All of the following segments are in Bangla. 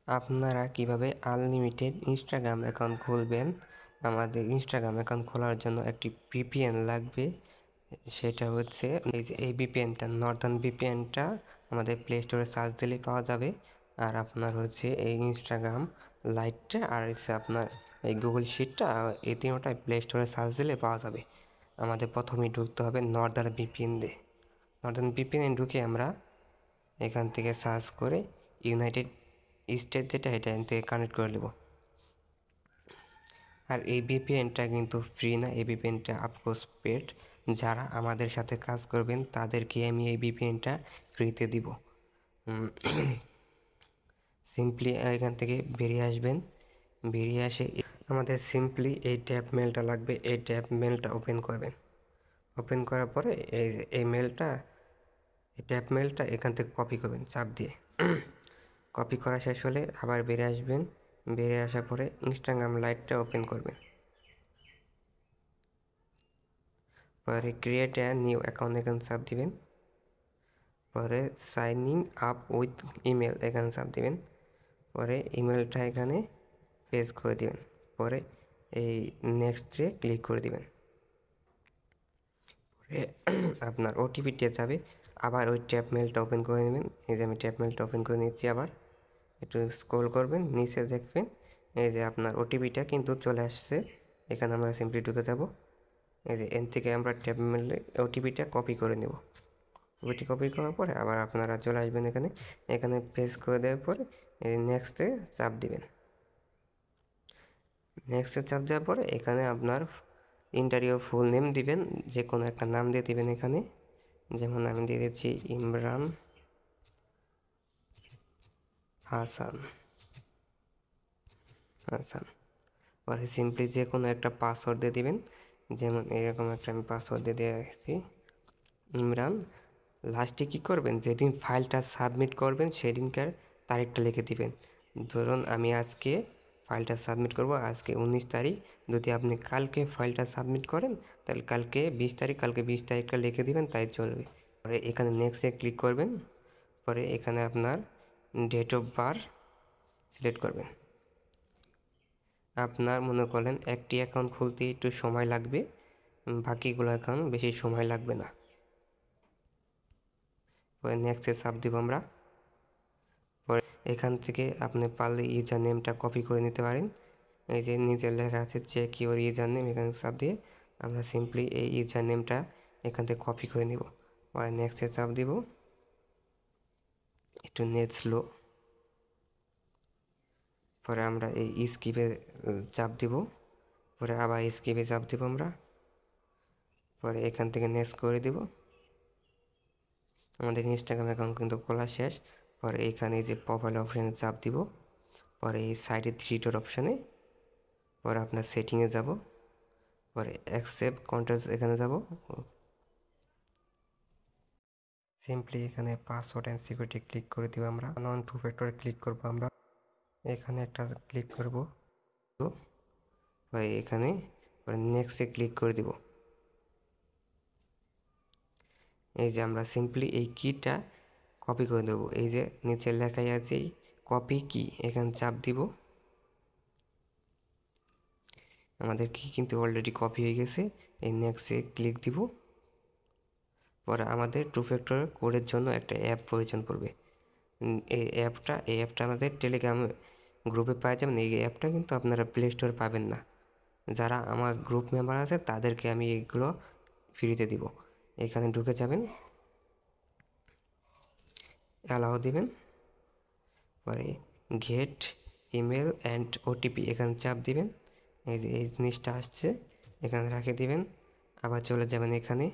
আপনারা কিভাবে আনলিমিটেড ইনস্টাগ্রাম অ্যাকাউন্ট খুলবেন। আমাদের ইনস্টাগ্রাম অ্যাকাউন্ট খোলার জন্য একটি ভিপিএন লাগবে। সেটা হচ্ছে এই ভিপিএনটা, নর্দার্ন ভিপিএনটা আমাদের প্লে স্টোরে সার্চ দিলে পাওয়া যাবে। আর আপনার হচ্ছে এই ইনস্টাগ্রাম লাইটটা আর হচ্ছে আপনার এই গুগল শিটটা, এই তিনটাই প্লে স্টোরে সার্চ দিলে পাওয়া যাবে। আমাদের প্রথমেই ঢুকতে হবে নর্দার্ন ভিপিএন দিয়ে। নর্দার্ন ভিপিএনে ঢুকে আমরা এখান থেকে সার্চ করে ইউনাইটেড স্টেট যেটা এটা এখান থেকে কানেক্ট করে নেব। আর এই ভিপিএনটা কিন্তু ফ্রি না, এই ভিপিএনটা আপকোর্স পেড। যারা আমাদের সাথে কাজ করবেন তাদেরকে আমি এই ভিপিএনটা ফ্রিতে দিব। সিম্পলি এখান থেকে বেরিয়ে আসবেন, বেরিয়ে আসে আমাদের সিম্পলি এই ট্যাব মেলটা লাগবে। এই ট্যাব মেলটা ওপেন করবেন। ওপেন করার পরে এই মেলটা, এই ট্যাব মেলটা এখান থেকে কপি করবেন চাপ দিয়ে। কপি করা শেষ হলে আবার বেরিয়ে আসবেন। বেরিয়ে আসার পরে ইনস্টাগ্রাম লাইটটা ওপেন করবেন। পরে ক্রিয়েট এ নিউ অ্যাকাউন্ট এখানে চাপ দিবেন। পরে সাইনিং আপ উইথ ইমেল এখানে চাপ দিবেন। পরে ইমেলটা এখানে পেস্ট করে দিবেন। পরে এই নেক্সটে ক্লিক করে দিবেন। পরে আপনার ওটিপিটা যাবে। আবার ওই ট্যাব মেলটা ওপেন করে নেবেন। এই যে আমি ট্যাব মেলটা ওপেন করে নিচ্ছি। আবার একটু স্ক্রল করবেন, নিচে দেখবেন এই যে আপনার ওটিপিটা কিন্তু চলে আসছে। এখানে আমরা সিম্পলি ঢুকে যাব। এই যে এন থেকে আমরা ট্যাব মেলে ওটিপিটা কপি করে নেব। ওটি কপি করার পরে আবার আপনারা চলে আসবেন এখানে। এখানে পেস্ট করে দেওয়ার পরে এই নেক্সটে চাপ দিবেন। নেক্সটে চাপ দেওয়ার পরে এখানে আপনার ইন্টারভিউ ফুল নেম দিবেন, যে কোনো একটা নাম দিয়ে দিবেন। এখানে যেমন আমি দিয়ে দিচ্ছি ইমরান হাসান। পরে সিম্পলি যে কোনো একটা পাসওয়ার্ড দিয়ে দিবেন। যেমন এরকম একটা আমি পাসওয়ার্ড দিয়ে দিয়েছি ইমরান। লাস্টে কী করবেন, যেদিন ফাইলটা সাবমিট করবেন সেদিনকার তারিখটা লিখে দিবেন। ধরুন আমি আজকে ফাইলটা সাবমিট করব, আজকে 19 তারিখ। যদি আপনি কালকে ফাইলটা সাবমিট করেন তাহলে কালকে 20 তারিখ, কালকে 20 তারিখটা লিখে দিবেন, তাই চলবে। পরে এখানে নেক্সটে ক্লিক করবেন। পরে এখানে আপনার ডেট অফ বার্থ সিলেক্ট করবেন। আপনার মনে করেন একটি অ্যাকাউন্ট খুলতে একটু সময় লাগবে, বাকিগুলো অ্যাকাউন্ট বেশি সময় লাগবে না। পরে নেক্সটে চাপ দিব আমরা। পরে এখান থেকে আপনি পারলে ইউজার নেমটা কপি করে নিতে পারেন। এই যে নিচে লেখা আছে চেক ইউর ইউজার নেম, এখানে চাপ দিয়ে আমরা সিম্পলি এই ইউজার নেমটা এখান থেকে কপি করে নিব। পরে নেক্সটে চাপ দিব। একটু নেট স্লো। পরে আমরা এই স্কিপে চাপ দিব। পরে আবার স্কিপে চাপ দিব আমরা। পরে এখান থেকে নেক্সট করে দিব। আমাদের ইনস্টাগ্রাম অ্যাকাউন্ট কিন্তু খোলা শেষ। পরে এখানে যে প্রোফাইল অপশানে চাপ দিব। পরে এই সাইডে 3 ডট অপশানে, পরে আপনার সেটিংয়ে যাব। পরে অ্যাকসেপ্ট কন্ট্রোলস এখানে যাব। সিম্পলি এখানে পাসওয়ার্ড অ্যান্ড সিকিউরিটি ক্লিক করে দিব আমরা। নন টু ফ্যাক্টরে ক্লিক করব আমরা। এখানে একটা ক্লিক করব। পরে এখানে পরে নেক্সটে ক্লিক করে দিব। এই যে আমরা সিম্পলি এই কিটা কপি করে দেবো। এই যে নিচে লেখাই আছে কপি কি, এখানে চাপ দিব। আমাদের কি কিন্তু অলরেডি কপি হয়ে গেছে। এই নেক্সটে ক্লিক দিব। পরে আমাদের টু ফ্যাক্টর কোডের জন্য একটা অ্যাপ প্রয়োজন পড়বে। এই অ্যাপটা আমাদের টেলিগ্রাম গ্রুপে পাওয়া যাবেন। এই অ্যাপটা কিন্তু আপনারা প্লে স্টোরে পাবেন না। যারা আমার গ্রুপ মেম্বার আছে তাদেরকে আমি এইগুলো ফ্রিতে দিব। এখানে ঢুকে যাবেন, অ্যালাউ দিবেন। পরে গেট ইমেল অ্যান্ড ওটিপি এখানে চাপ দিবেন। এই যে এই জিনিসটা আসছে এখানে রেখে দিবেন। আবার চলে যাবেন এখানে,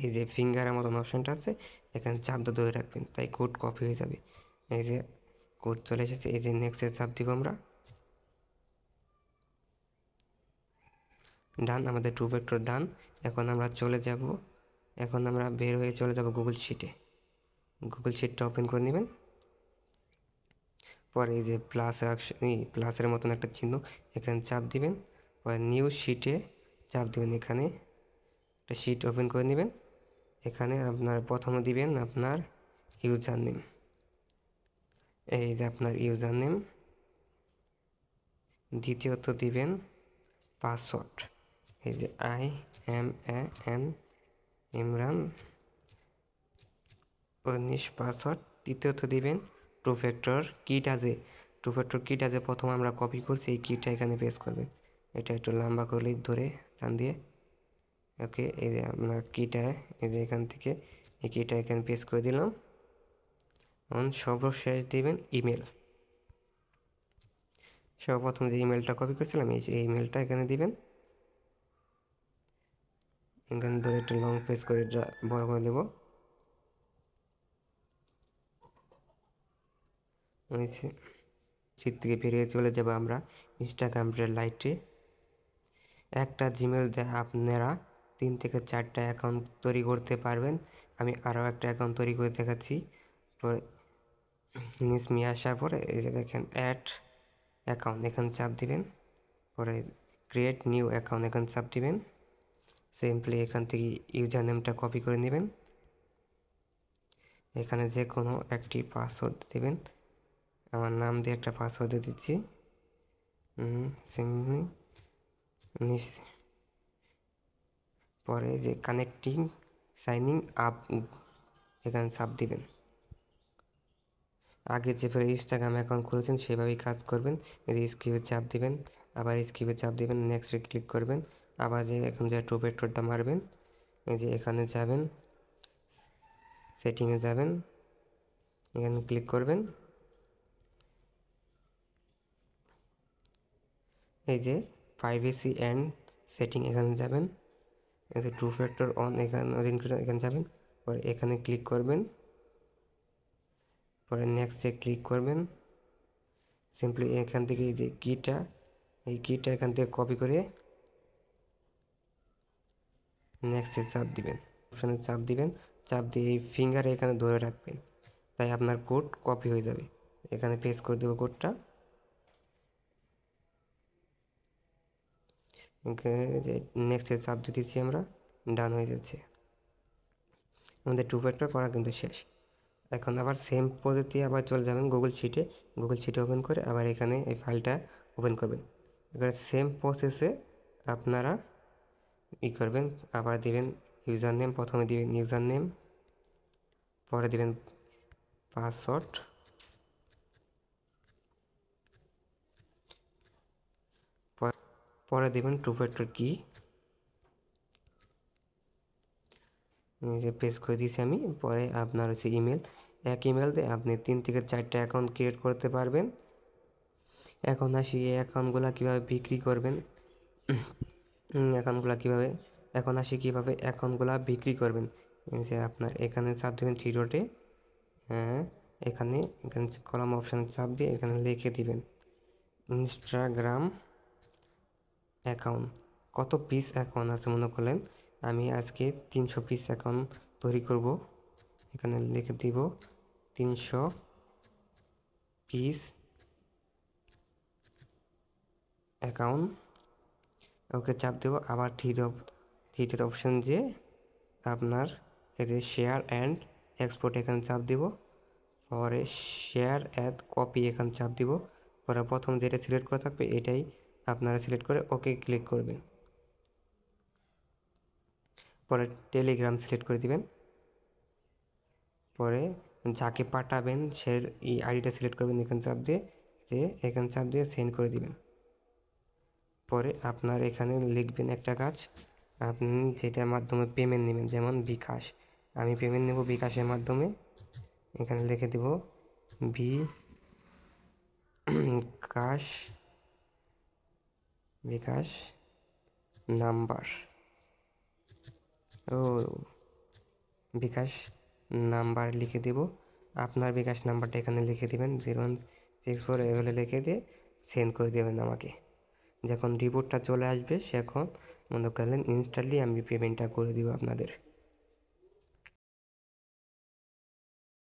এই যে ফিঙ্গারের মতন অপশানটা আছে এখানে চাপ ধরে রাখবেন, তাই কোড কপি হয়ে যাবে। এই যে কোড চলে এসেছে। এই যে নেক্সটে চাপ দিব আমরা। ডান, আমাদের টু ফ্যাক্টর ডান। এখন আমরা চলে যাব, এখন আমরা বের হয়ে চলে যাব গুগল শিটে। গুগল শিটটা ওপেন করে নেবেন। পরে এই যে প্লাসের মতন একটা চিহ্ন এখানে চাপ দিবেন। পরে নিউ শিটে চাপ দিবেন। এখানে একটা শিট ওপেন করে নেবেন। এখানে আপনার প্রথমে দিবেন আপনার ইউজার নেম। এই যে আপনার ইউজার নেম, দ্বিতীয়ত দিবেন পাসওয়ার্ড, এই যে IMAN ইমরান 19 পাসওয়ার্ড। তৃতীয়ত দিবেন টু ফ্যাক্টর কিটা যে প্রথম আমরা কপি করছি এই কিটা এখানে পেস্ট করবেন। এটা একটু লম্বা করে ধরে টান দিয়ে, ওকে। এই যে আপনার কিটা, এই যে এখান থেকে এই কিটা এখানে পেস্ট করে দিলাম। সর্বশেষ দিবেন ইমেল, সর্বপ্রথম যে ইমেলটা কপি করছিলাম এই যে ইমেলটা এখানে দিবেন। এখানে ধরে একটু লং প্রেস করে বড় করে দেবো। শীত থেকে বেরিয়ে চলে যাব আমরা ইনস্টাগ্রামের লাইটে। একটা জিমেল দিয়ে আপনারা 3 থেকে 4টা অ্যাকাউন্ট তৈরি করতে পারবেন। আমি আরও একটা অ্যাকাউন্ট তৈরি করে দেখাচ্ছি। পরে নিয়ে আসার পরে এই যে দেখেন অ্যাড অ্যাকাউন্ট, এখানে চাপ দিবেন। পরে ক্রিয়েট নিউ অ্যাকাউন্ট, এখানে চাপ দিবেন। সিম্পলি এখান থেকে ইউজার নেমটা কপি করে নেবেন। এখানে যে কোনো একটি পাসওয়ার্ড দেবেন। আমার নাম দিয়ে একটা পাসওয়ার্ড দিয়ে দিচ্ছি। পরে যে কানেক্টিং সাইনিং আপ, এখানে চাপ দিবেন। আগে যেভাবে ইনস্টাগ্রাম অ্যাকাউন্ট খুলেছেন সেভাবেই কাজ করবেন। স্কিপে চাপ দিবেন, আবার স্কিপে চাপ দিবেন, নেক্সটে ক্লিক করবেন। আবার যে এখন যে টু ফ্যাক্টরটা মারবেন, এই যে এখানে যাবেন, সেটিংয়ে যাবেন, এখানে ক্লিক করবেন। এই যে প্রাইভেসি অ্যান্ড সেটিং, এখানে যাবেন। এই যে টু ফ্যাক্টর অন, এখানে যাবেন। পরে এখানে ক্লিক করবেন, পরে নেক্সটে ক্লিক করবেন। সিম্পলি এখান থেকে এই যে কিটা এখান থেকে কপি করে নেক্সটে চাপ দিবেন, অপশানে চাপ দিবেন। চাপ দিয়ে এই ফিঙ্গারে এখানে ধরে রাখবেন, তাই আপনার কোড কপি হয়ে যাবে। এখানে পেস্ট করে দেবো কোডটা। নেক্সটে চাপ দিতেছি আমরা, ডান হয়ে যাচ্ছে। আমাদের টু ফ্যাক্টর করা কিন্তু শেষ। এখন আবার সেম পদ্ধতি আবার চলে যাবেন গুগল শিটে ওপেন করে আবার এখানে এই ফাইলটা ওপেন করবেন। এবার সেম প্রসেসে আপনারা করবেন। আবার দিবেন ইউজার নেম, প্রথমে দিবেন ইউজার নেম, পরে দিবেন পাসওয়ার্ড, পরে দিবেন টু ফ্যাক্টর কি, যে পেস্ট করে দিয়েছি আমি। পরে আপনার হচ্ছে ইমেল, এক ইমেল দিয়ে আপনি 3 থেকে 4টা অ্যাকাউন্ট ক্রিয়েট করতে পারবেন। এখন আসি এই অ্যাকাউন্টগুলো কীভাবে বিক্রি করবেন। অ্যাকাউন্টগুলো বিক্রি করবেন। যে আপনার এখানে চাপ দেবেন থ্রি ডটে, এখানে কলাম অপশানে চাপ দিয়ে এখানে লিখে দিবেন ইনস্টাগ্রাম অ্যাকাউন্ট। কত পিস অ্যাকাউন্ট আছে মনে করলেন, আমি আজকে 300 পিস অ্যাকাউন্ট তৈরি করব। এখানে লিখে দিব 300 পিস অ্যাকাউন্ট, ওকে চাপ দেব। আবার থ্রি অপশান যে আপনার এই যে শেয়ার অ্যান্ড এক্সপোর্ট, এখানে চাপ দিব। পরে শেয়ার অ্যাড কপি, এখানে চাপ দিব। পরে প্রথম যেটা সিলেক্ট করা থাকবে এটাই আপনারা সিলেক্ট করে ওকে ক্লিক করবেন। পরে টেলিগ্রাম সিলেক্ট করে দিবেন। পরে যাকে পাঠাবেন সে এই আইডিটা সিলেক্ট করবেন, এখানে চাপ দিয়ে সেন্ড করে দিবেন। পরে আপনার এখানে লিখবেন একটা কাজ, আপনি যেটার মাধ্যমে পেমেন্ট নেবেন, যেমন বিকাশ, আমি পেমেন্ট নেব বিকাশের মাধ্যমে। এখানে লিখে দেব বিকাশ নাম্বার, বিকাশ নাম্বার লিখে দেব। আপনার বিকাশ নাম্বারটা এখানে লিখে দেবেন 0164, এগুলো লিখে দিয়ে সেন্ড করে দেবেন আমাকে। যখন রিপোর্টটা চলে আসবে সেখন মনে করলেন ইনস্ট্যান্টলি আমি পেমেন্টটা করে দিব আপনাদের।